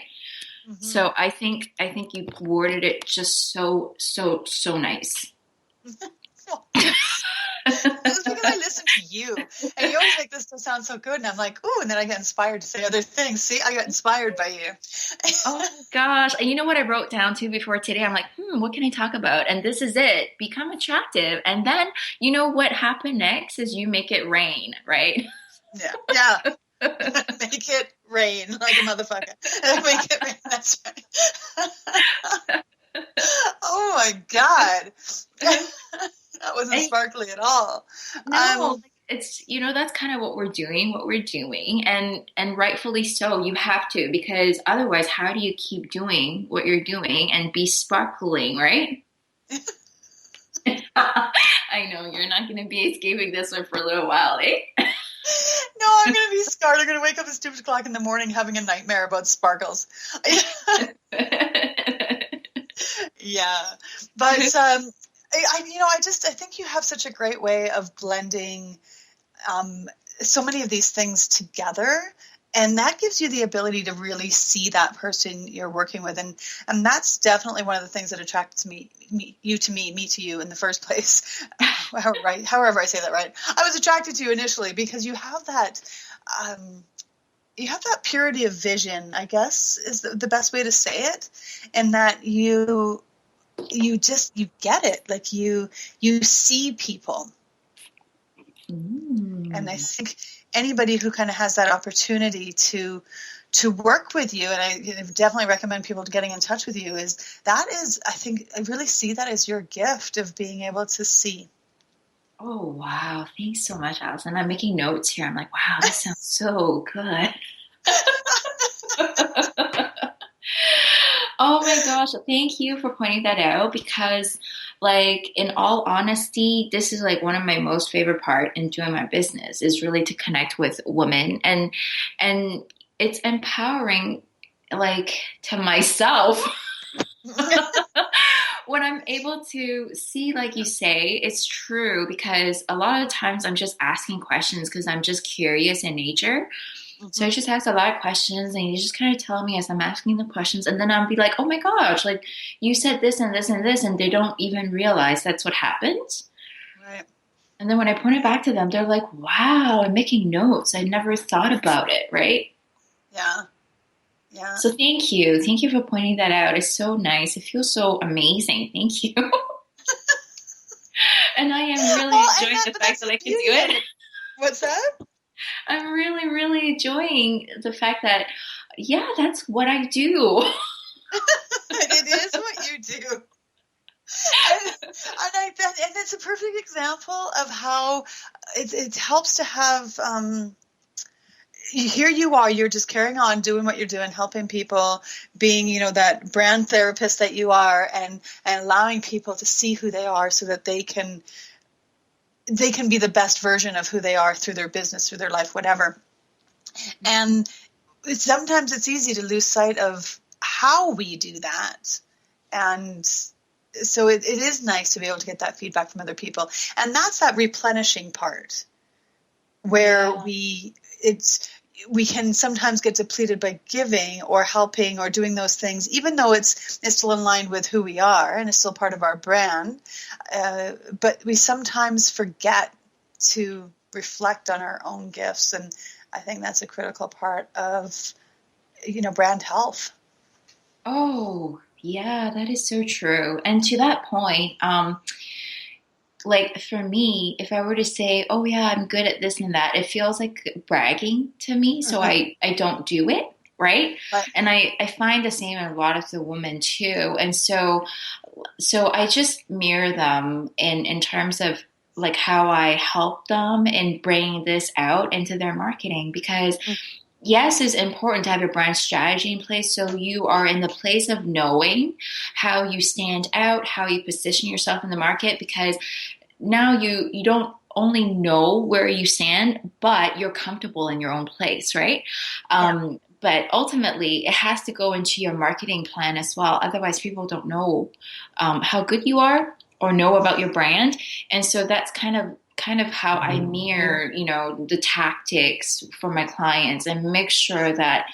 Mm-hmm. So I think you worded it just so nice. It's because I listen to you, and you always make this sound so good, and I'm like, ooh, and then I get inspired to say other things. See, I got inspired by you. Oh my gosh. And you know what I wrote down too before today? I'm like, what can I talk about? And this is it. Become attractive. And then, you know what happened next is you make it rain, right? Yeah. Make it rain like a motherfucker. Make it rain. That's right. Oh my God. That wasn't sparkly at all. No, it's, you know, that's kind of what we're doing, and rightfully so. You have to, because otherwise, how do you keep doing what you're doing and be sparkling, right? I know you're not going to be escaping this one for a little while, eh? No, I'm going to be scarred. I'm going to wake up at 2 o'clock in the morning having a nightmare about sparkles. Yeah, but I think you have such a great way of blending so many of these things together, And that gives you the ability to really see that person you're working with. And that's definitely one of the things that attracted you to me to you in the first place. However I say that right. I was attracted to you initially because you have that purity of vision, I guess, is the best way to say it. And that you get it. Like you see people. And I think anybody who kind of has that opportunity to work with you, and I definitely recommend people getting in touch with you, I think I really see that as your gift of being able to see. Oh, wow. Thanks so much, Allison. I'm making notes here. I'm like, wow, this sounds so good. Oh my gosh, thank you for pointing that out because like in all honesty, this is like one of my most favorite part in doing my business is really to connect with women and it's empowering like to myself when I'm able to see, like you say, it's true because a lot of times I'm just asking questions because I'm just curious in nature. So I just ask a lot of questions and you just kind of tell me as I'm asking the questions and then I'll be like, oh my gosh, like you said this and this and this and they don't even realize that's what happened. Right. And then when I point it back to them, they're like, wow, I'm making notes. I never thought about it, right? Yeah. Yeah. So thank you. Thank you for pointing that out. It's so nice. It feels so amazing. Thank you. And I am really enjoying the fact that I can do it. What's that? I'm really, really enjoying the fact that, yeah, that's what I do. It is what you do. And it's a perfect example of how it helps to have, here you are, you're just carrying on doing what you're doing, helping people, being, that brand therapist that you are and allowing people to see who they are so that they can be the best version of who they are through their business, through their life, whatever. And sometimes it's easy to lose sight of how we do that. And so it is nice to be able to get that feedback from other people. And that's that replenishing part where we can sometimes get depleted by giving or helping or doing those things, even though it's still in line with who we are and it's still part of our brand. But we sometimes forget to reflect on our own gifts. And I think that's a critical part of, brand health. Oh, yeah, that is so true. And to that point, like for me, if I were to say, oh yeah, I'm good at this and that, it feels like bragging to me. So I don't do it. Right. And I find the same in a lot of the women too. And so I just mirror them in terms of like how I help them in bringing this out into their marketing because yes, it's important to have your brand strategy in place so you are in the place of knowing how you stand out, how you position yourself in the market because now you don't only know where you stand, but you're comfortable in your own place, right? But ultimately, it has to go into your marketing plan as well. Otherwise, people don't know how good you are or know about your brand. And so that's kind of how I mirror, the tactics for my clients and make sure that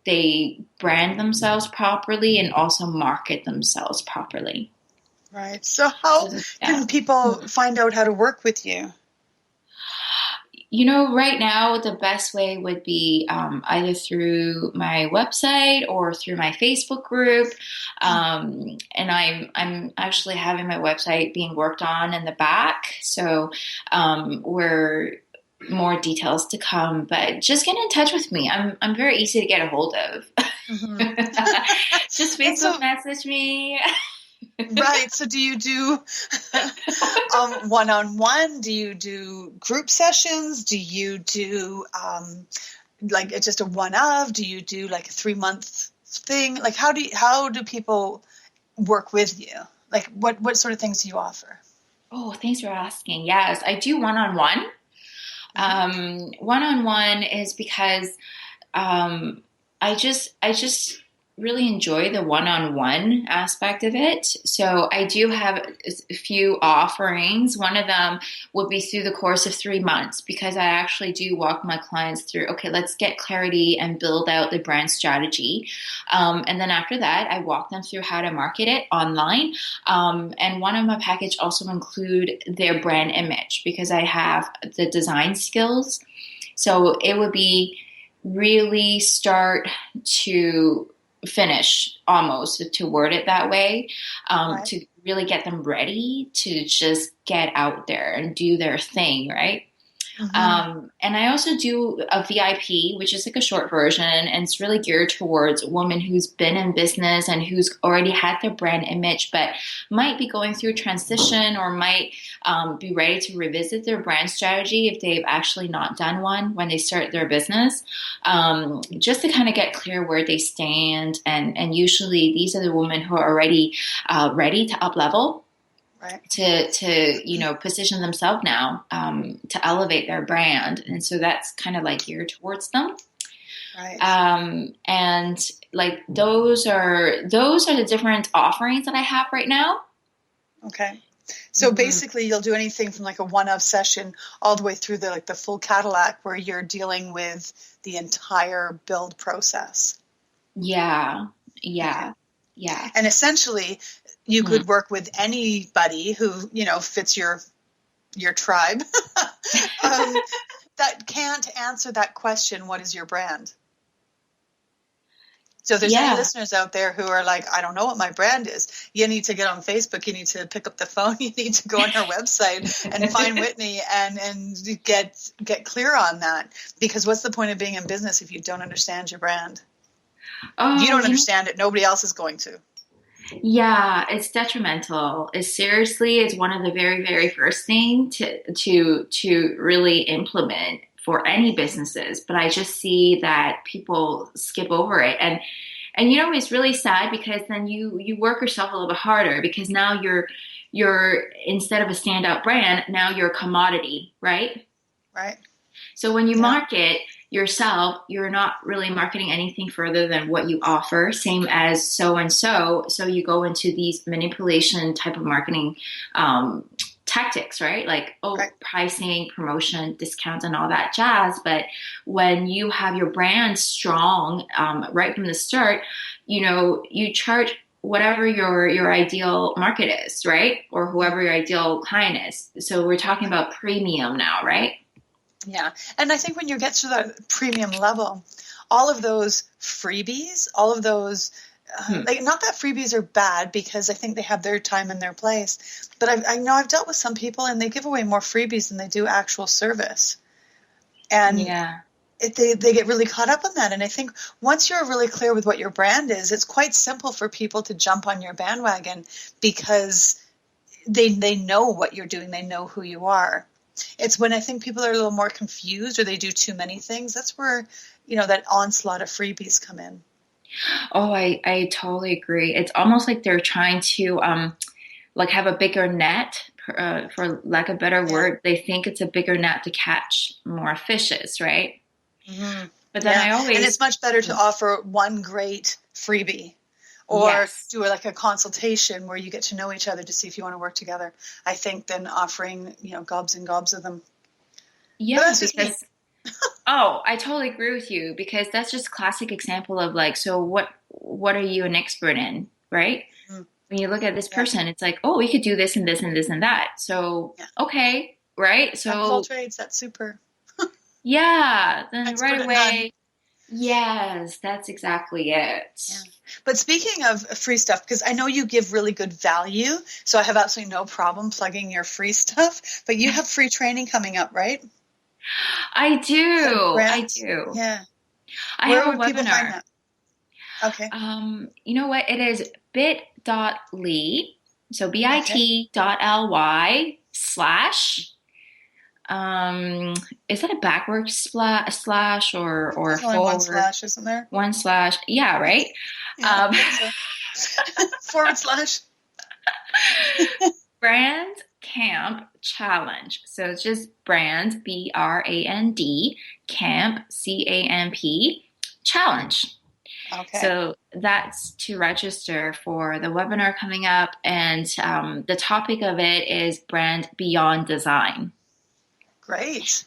they brand themselves properly and also market themselves properly. Right. So how can people find out how to work with you? Right now, the best way would be either through my website or through my Facebook group. And I'm actually having my website being worked on in the back. So we're more details to come, but just get in touch with me. I'm very easy to get a hold of. Just Facebook message me. Right. So do you do one-on-one? Do you do group sessions? Do you do like just a one-of? Do you do like a 3-month thing? Like how do people work with you? Like what sort of things do you offer? Oh, thanks for asking. Yes, I do one-on-one. One-on-one is because I just really enjoy the one-on-one aspect of it. So I do have a few offerings. One of them would be through the course of 3 months, because I actually do walk my clients through, okay, let's get clarity and build out the brand strategy. And then after that, I walk them through how to market it online. And one of my package also include their brand image, because I have the design skills. So it would be really start to finish, almost, to word it that way, Right. to really get them ready to just get out there and do their thing, right? And I also do a VIP, which is like a short version, and it's really geared towards a woman who's been in business and who's already had their brand image, but might be going through a transition, or might be ready to revisit their brand strategy if they've actually not done one when they start their business, just to kind of get clear where they stand. And usually these are the women who are already ready to up level. Right. To position themselves now, to elevate their brand. And so that's kind of like geared towards them. Right. And like those are the different offerings that I have right now. Okay. So basically you'll do anything from like a one-off session all the way through the full Cadillac, where you're dealing with the entire build process. Yeah. Okay. Yeah. And essentially you could work with anybody who, fits your tribe, that can't answer that question, what is your brand? So if there's any listeners out there who are like, I don't know what my brand is, you need to get on Facebook, you need to pick up the phone, you need to go on her website and find Whitney and get clear on that. Because what's the point of being in business if you don't understand your brand? If you don't understand it, nobody else is going to. Yeah, it's detrimental. It's one of the very, very first thing to really implement for any businesses. But I just see that people skip over it. And it's really sad, because then you work yourself a little bit harder, because now you're instead of a standout brand, now you're a commodity, right? Right. So when you market yourself, you're not really marketing anything further than what you offer, same as so-and-so. So you go into these manipulation type of marketing tactics, right? Like, pricing, promotion, discounts, and all that jazz. But when you have your brand strong right from the start, you charge whatever your ideal market is, right? Or whoever your ideal client is. So we're talking about premium now, right? Yeah. And I think when you get to the premium level, all of those freebies, all of those, not that freebies are bad, because I think they have their time and their place, but I know I've dealt with some people and they give away more freebies than they do actual service. And they get really caught up on that. And I think once you're really clear with what your brand is, it's quite simple for people to jump on your bandwagon, because they know what you're doing. They know who you are. It's when I think people are a little more confused, or they do too many things. That's where, that onslaught of freebies come in. Oh, I totally agree. It's almost like they're trying to have a bigger net, for lack of a better word. They think it's a bigger net to catch more fishes, right? Mm-hmm. But then and it's much better to offer one great freebie, or do a consultation where you get to know each other to see if you want to work together, I think, than offering, gobs and gobs of them. Yeah, because I totally agree with you, because that's just a classic example of so what are you an expert in, right? Mm-hmm. When you look at this person, it's like, oh, we could do this and this and this and that. So, okay, right? So all trades, that's super. Then right away. Yes, that's exactly it. Yeah. But speaking of free stuff, because I know you give really good value, so I have absolutely no problem plugging your free stuff, but you have free training coming up, right? I do. Yeah. I Where have a would people find webinar. that? Okay. You know what? It is bit.ly, so bit.ly / is that a backward slash or There's only forward? one slash, isn't there? One slash. Yeah, right? Yeah, /. Brand Camp Challenge. So it's just brand, BRAND, camp, CAMP, challenge. Okay. So that's to register for the webinar coming up. And the topic of it is brand beyond design. Great.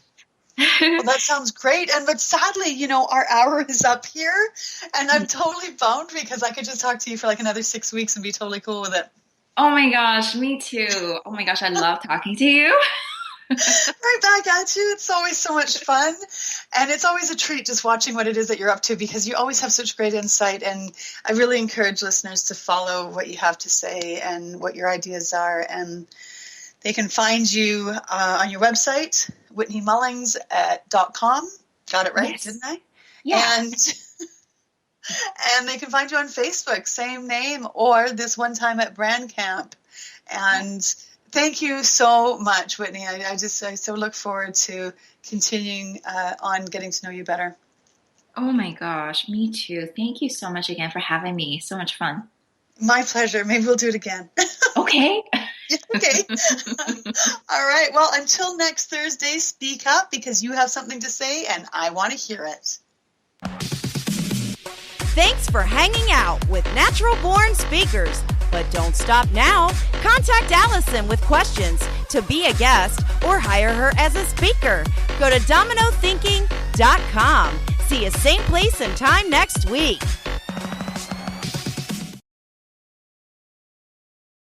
Well, that sounds great. But sadly, our hour is up here, and I'm totally bummed because I could just talk to you for like another 6 weeks and be totally cool with it. Oh my gosh, me too. Oh my gosh, I love talking to you. Right back at you. It's always so much fun. And it's always a treat just watching what it is that you're up to, because you always have such great insight. And I really encourage listeners to follow what you have to say and what your ideas are. And they can find you on your website, whitneymullings.com. Got it right, yes. Didn't I? Yeah. And they can find you on Facebook, same name, or this one time at Brand Camp. And thank you so much, Whitney. I so look forward to continuing on getting to know you better. Oh my gosh, me too. Thank you so much again for having me. So much fun. My pleasure. Maybe we'll do it again. Okay. Okay. All right. Well, until next Thursday, speak up, because you have something to say and I want to hear it. Thanks for hanging out with Natural Born Speakers. But don't stop now. Contact Allison with questions, to be a guest, or hire her as a speaker. Go to dominothinking.com. See you same place and time next week.